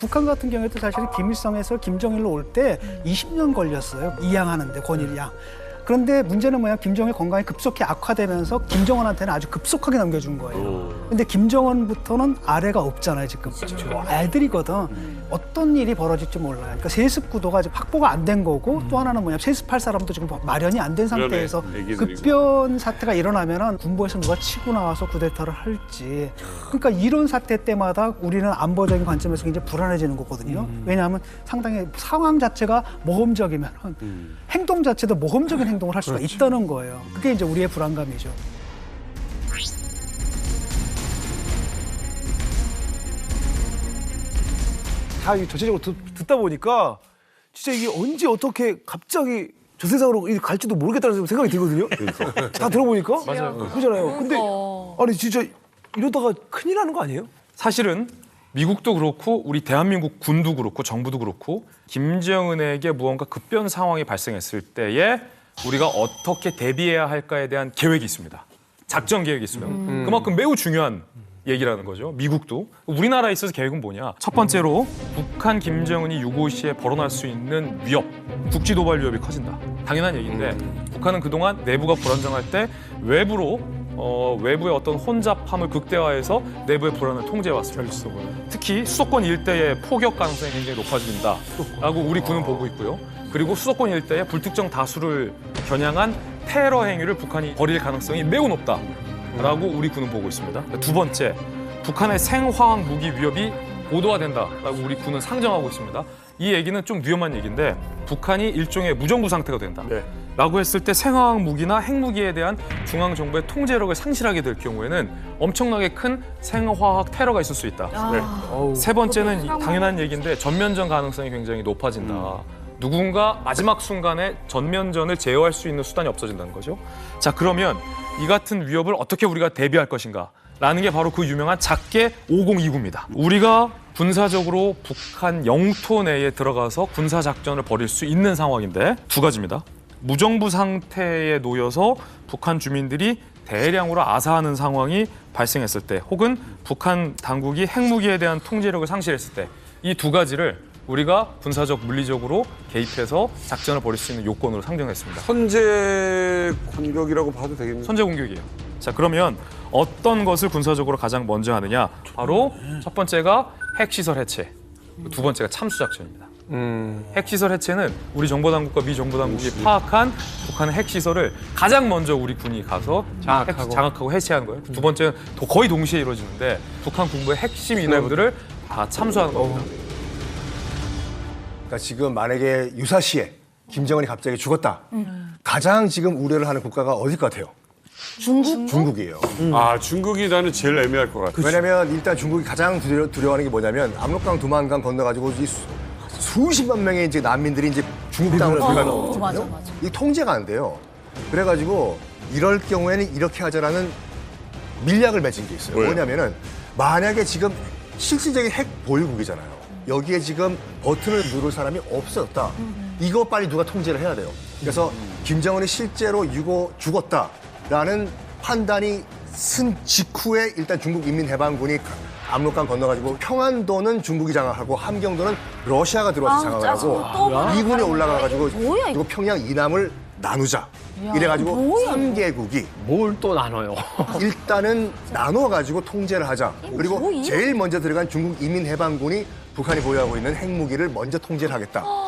북한 같은 경우에도 사실은 김일성에서 김정일로 올 때 20년 걸렸어요. 이양하는데 권일 양. 그런데 문제는 뭐냐, 김정일 건강이 급속히 악화되면서 김정은한테는 아주 급속하게 넘겨준 거예요. 근데 김정은부터는 아래가 없잖아요, 지금. 애들이거든. 어떤 일이 벌어질지 몰라요. 그러니까 세습 구도가 아직 확보가 안 된 거고, 또 하나는 뭐냐, 세습할 사람도 지금 마련이 안 된 상태에서 급변 사태가 일어나면은 군부에서 누가 치고 나와서 쿠데타를 할지. 그러니까 이런 사태 때마다 우리는 안보적인 관점에서 굉장히 불안해지는 거거든요. 왜냐하면 상당히 상황 자체가 모험적이면 행동 자체도 모험적인 행동을 할 수가 있다는 거예요. 그게 이제 우리의 불안감이죠. 다 전체적으로 듣다 보니까 진짜 이게 언제 어떻게 갑자기 저 세상으로 갈지도 모르겠다는 생각이 들거든요. 다 들어보니까. 맞아요. 그러잖아요. 근데 아니 진짜 이러다가 큰일 나는 거 아니에요? 사실은 미국도 그렇고 우리 대한민국 군도 그렇고 정부도 그렇고 김정은에게 무언가 급변 상황이 발생했을 때에 우리가 어떻게 대비해야 할까에 대한 계획이 있습니다. 작전 계획이 있습니다. 그만큼 매우 중요한 얘기라는 거죠. 미국도. 우리나라에 있어서 계획은 뭐냐. 첫 번째로 북한 김정은이 유고시에 벌어날 수 있는 위협, 국지 도발 위협이 커진다. 당연한 얘기인데 북한은 그동안 내부가 불안정할 때 외부의 어떤 혼잡함을 극대화해서 내부의 불안을 통제해왔습니다. 특히 수도권 일대의 포격 가능성이 굉장히 높아진다라고 우리 군은 보고 있고요. 그리고 수도권 일대에 불특정 다수를 겨냥한 테러 행위를 북한이 벌일 가능성이 매우 높다라고 우리 군은 보고 있습니다. 두 번째, 북한의 생화학 무기 위협이 고도화된다라고 우리 군은 상정하고 있습니다. 이 얘기는 좀 위험한 얘기인데 북한이 일종의 무정부 상태가 된다. 라고 했을 때 생화학 무기나 핵무기에 대한 중앙 정부의 통제력을 상실하게 될 경우에는 엄청나게 큰 생화학 테러가 있을 수 있다. 세 번째는 당연한 얘기인데 전면전 가능성이 굉장히 높아진다. 누군가 마지막 순간에 전면전을 제어할 수 있는 수단이 없어진다는 거죠. 자, 그러면 이 같은 위협을 어떻게 우리가 대비할 것인가? 라는 게 바로 그 유명한 작계 5029입니다. 우리가 군사적으로 북한 영토 내에 들어가서 군사작전을 벌일 수 있는 상황인데 두 가지입니다. 무정부 상태에 놓여서 북한 주민들이 대량으로 아사하는 상황이 발생했을 때 혹은 북한 당국이 핵무기에 대한 통제력을 상실했을 때 이 두 가지를 우리가 군사적 물리적으로 개입해서 작전을 벌일 수 있는 요건으로 상정했습니다. 선제 공격이라고 봐도 되겠네요. 선제 공격이에요. 자, 그러면 어떤 것을 군사적으로 가장 먼저 하느냐? 바로 첫 번째가 핵시설 해체, 두 번째가 참수작전입니다. 핵시설 해체는 우리 정보당국과 미 정보당국이 파악한 북한의 핵시설을 가장 먼저 우리 군이 가서 장악하고 해체하는 거예요. 두 번째는 거의 동시에 이루어지는데 북한 군부의 핵심 인원들을 다 참수하는 겁니다. 그러니까 지금 만약에 유사시에 김정은이 갑자기 죽었다. 가장 지금 우려를 하는 국가가 어딜 것 같아요? 중국이에요. 아, 중국이 나는 제일 애매할 것 같아. 왜냐면 일단 중국이 가장 두려워하는 게 뭐냐면 압록강, 두만강 건너가지고 이 수십만 명의 이제 난민들이 이제 중국 땅으로 들어가는 거거든요. 이 통제가 안 돼요. 그래가지고 이럴 경우에는 이렇게 하자라는 밀약을 맺은 게 있어요. 뭐냐면은 만약에 지금 실질적인 핵 보유국이잖아요. 여기에 지금 버튼을 누를 사람이 없어졌다. 이거 빨리 누가 통제를 해야 돼요. 그래서 김정은이 실제로 죽었다라는 판단이 쓴 직후에 일단 중국 인민해방군이 압록강 건너가지고 평안도는 중국이 장악하고 함경도는 러시아가 들어와서 장악을 하고 미군이 올라가가지고 그리고 평양 이남을 나누자. 이래가지고 3개국이 뭘 또 나눠요? 일단은 나눠가지고 통제를 하자. 그리고 제일 먼저 들어간 중국 인민해방군이 북한이 보유하고 있는 핵무기를 먼저 통제를 하겠다.